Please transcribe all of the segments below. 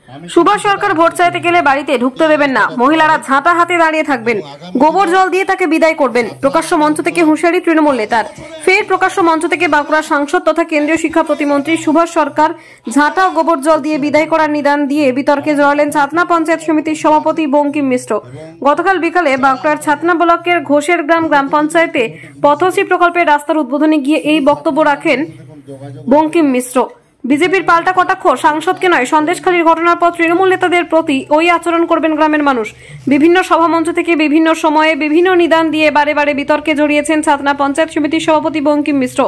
সুভাষ সরকার vote চাইতে গেলে বাড়িতে ঢুকতে দেবেন না, মহিলারা ঝাঁটা হাতে দাঁড়িয়ে থাকবেন, গোবর জল দিয়ে তাকে বিদায় করবেন। প্রকাশ্য মঞ্চ থেকে হুঁশিয়ারি তৃণমূল নেতার। ফের প্রকাশ্য মঞ্চ থেকে বাঁকুড়া সাংসদ তথা কেন্দ্রীয় শিক্ষা প্রতিমন্ত্রী সুভাষ সরকার ঝাঁটা ও গোবর জল দিয়ে বিদায় করার নিদান দিয়ে বিতর্কে জড়ালেন ছাতনা পঞ্চায়েত সমিতির সভাপতি বঙ্কিম মিশ্র। গতকাল বিকালে বাঁকুড়ার ছাতনা ব্লকের ঘোষের গ্রাম পঞ্চায়েতে পথশ্রী প্রকল্পের রাস্তার উদ্বোধনে গিয়ে এই বক্তব্য রাখেন বঙ্কিম মিশ্র। বিজেপির পাল্টা কটাক্ষ, সাংসদকে নয় সন্দেশখালীর ঘটনার পর তৃণমূল নেতাদের প্রতি ওই আচরণ করবেন গ্রামের মানুষ। বিভিন্ন সভামঞ্চ থেকে বিভিন্ন সময়ে বিভিন্ন নিদান দিয়ে বারে বারে বিতর্কে জড়িয়েছেন ছাতনা পঞ্চায়েত সমিতির সভাপতি বঙ্কিম মিশ্র।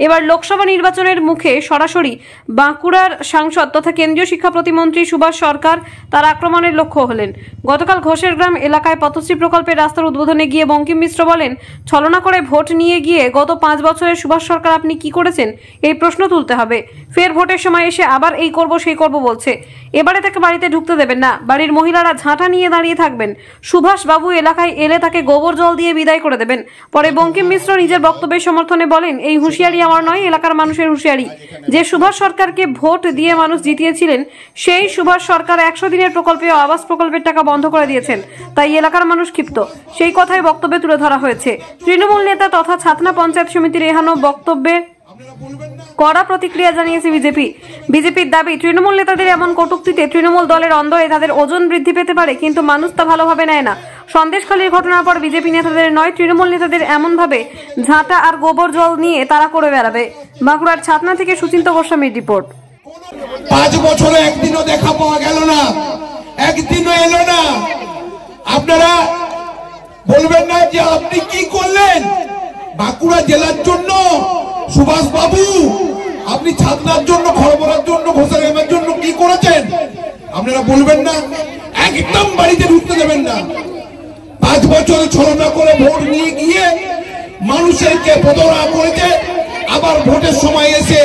এবার লোকসভা নির্বাচনের মুখে সরাসরি বাঁকুড়ার সাংসদ তথা কেন্দ্রীয় শিক্ষা প্রতিমন্ত্রী সুভাষ সরকার তার আক্রমণের লক্ষ্য হলেন। গতকাল ঘোষের গ্রাম এলাকায় পথশ্রী প্রকল্পের রাস্তার উদ্বোধনে গিয়ে বঙ্কিম মিশ্র বলেন, ছলনা করে ভোট নিয়ে গিয়ে গত 5 বছরের সুভাষ সরকার আপনি কি করেছেন এই প্রশ্ন তুলতে হবে। ফের ভোটের সময় এসে আবার এই করব সেই করব বলছে। এবারে তাকে বাড়িতে ঢুকতে দেবেন না, বাড়ির মহিলারা ঝাঁটা নিয়ে দাঁড়িয়ে থাকবেন। সুভাষ বাবু এলাকায় এলে তাকে গোবর জল দিয়ে বিদায় করে দেবেন। পরে বঙ্কিম মিশ্র নিজের বক্তব্যের সমর্থনে বলেন, এই হুঁশিয়ারি আমার নয়, এলাকার মানুষের হুঁশিয়ারি। যে সুভাষ সরকারকে ভোট দিয়ে মানুষ জিতিয়েছিলেন সেই সুভাষ সরকার 100 দিনের প্রকল্পে আবাস প্রকল্পের টাকা বন্ধ করে দিয়েছেন, তাই এলাকার মানুষ ক্ষিপ্ত। সেই কথাই বক্তব্যে তুলে ধরা হয়েছে। তৃণমূল নেতা তথা ছাতনা পঞ্চায়েত সমিতির এহানো বক্তব্যে কড়া প্রতিক্রিয়া জানিয়েছে বিজেপির দাবি, তৃণমূল নেতাদের এমন কটূক্তিতে তৃণমূল দলের অন্দরে তাদের ওজন বৃদ্ধি পেতে পারে, কিন্তু মানুষ তা ভালোভাবে নেয় না। সন্দেশখালীর ঘটনার পর বিজেপি নেতাদের নয়, তৃণমূল নেতাদের এমন ভাবে ঝাঁটা আর গোবর জল নিয়ে তারা করে বেড়াবে। বাঁকুড়ার ছাতনা থেকে সুচিন্ত গোস্বামীর রিপোর্ট। 5 বছরে একদিনও দেখা পাওয়া গেল না, একদিনও এলো না। আপনারা বলবেন না যে আপনি কি করলেন বাঁকুড়া জেলার জন্য সুভাষ বাবু, আপনি ছাতনার জন্য, খড়বড়ার জন্য, ঘোষাগ্রামের জন্য কি করেছেন? আপনারা বলবেন না, একদম বাড়িতে ঢুকতে দেবেন না। 5 বছর ছলনা করে ভোট নিয়ে গিয়ে মানুষেরকে প্রতারণা করেছে, আবার ভোটের সময় এসে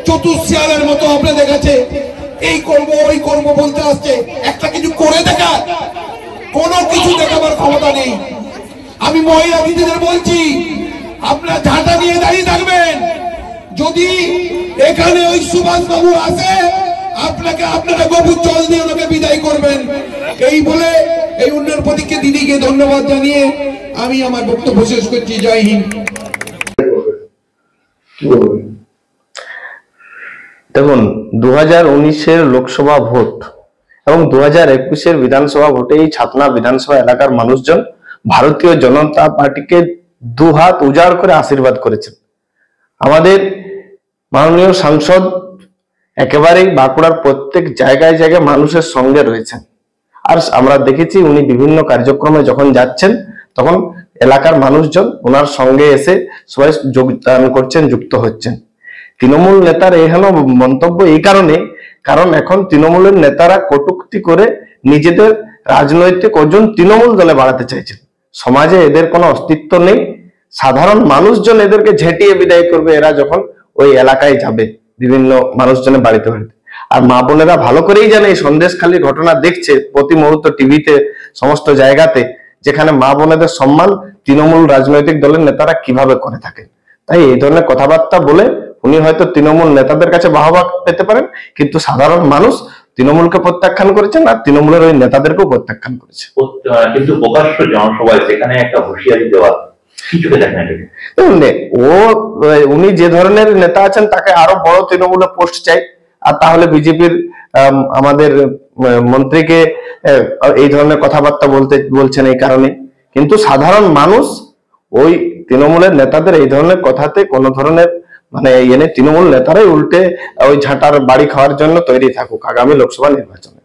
চতুর্শিয়ালের মতো আপনাদের কাছে এই করব ওই করব বলতে আসছে। একটা কিছু করে দেখা, কোনো কিছু দেখাবার ক্ষমতা নেই। আমি মহিলা দিদিদের বলছি, আপনারা ঝাঁটা নিয়ে দাঁড়িয়ে থাকবেন। যদি এখানে ওই সুভাষ বাবু আসে, আপনাকে আপনারা গোবর জল দিয়ে ওনাকে বিদায় করবেন। এই বলে এই উন্নয়ন প্রতীককে দিদিকে ধন্যবাদ জানিয়ে আমি আমার বক্তব্য শেষ করছি। জয় হিন্দ। দেখুন, 2019-এর লোকসভা ভোট এবং 2021-এর বিধানসভা ভোটে এই ছাতনা বিধানসভা এলাকার মানুষজন ভারতীয় জনতা পার্টিকে 2 হাত উজাড় করে আশীর্বাদ করেছেন। আমাদের মাননীয় সাংসদ একেবারেই বাঁকুড়ার প্রত্যেক জায়গায় জায়গায় মানুষের সঙ্গে রয়েছেন। আর আমরা দেখেছি উনি বিভিন্ন কার্যক্রমে যখন যাচ্ছেন তখন এলাকার মানুষজন ওনার সঙ্গে এসে সবাই যোগদান করছেন, যুক্ত হচ্ছেন। তৃণমূল নেতার এহেন মন্তব্য এই কারণে, কারণ এখন তৃণমূলের নেতারা কটূক্তি করে নিজেদের রাজনৈতিক ওজন তৃণমূল দলে বাড়াতে চাইছেন। সমাজে এদের কোনো অস্তিত্ব নেই, সাধারণ মানুষজন এদেরকে ঝেঁটিয়ে বিদায় করবে এরা যখন ওই এলাকায় যাবে বিভিন্ন মানুষজনের বাড়িতে বাড়িতে। আর মা বোনেরা ভালো করেই জানে এই সন্দেশখালীর ঘটনা দেখছে প্রতি মুহূর্ত টিভিতে, সমস্ত জায়গাতে, যেখানে মা বোনেদের সম্মান তৃণমূল রাজনৈতিক দলের নেতারা কিভাবে করে থাকেন। তাই এই ধরনের কথাবার্তা বলে উনি হয়তো তৃণমূল নেতাদের কাছে বাহবা পেতে পারেন, কিন্তু সাধারণ মানুষ তৃণমূলকে প্রত্যাখ্যান করেছেন আর তৃণমূলের ওই নেতাদেরকেও প্রত্যাখ্যান করেছে। কিন্তু প্রকাশ্য জনসভায় সেখানে একটা হুঁশিয়ারি দেওয়া উনি যে ধরনের নেতা আছেন তাকে আরো বড় তৃণমূলে পোস্ট চাই, আর তাহলে বিজেপির আমাদের মন্ত্রীকে এই ধরনের কথাবার্তা বলছেন এই কারণে। কিন্তু সাধারণ মানুষ ওই তৃণমূলের নেতাদের এই ধরনের কথাতে কোনো ধরনের তৃণমূল নেতারাই উল্টে ওই ঝাঁটার বাড়ি খাওয়ার জন্য তৈরি থাকুক আগামী লোকসভা নির্বাচনে।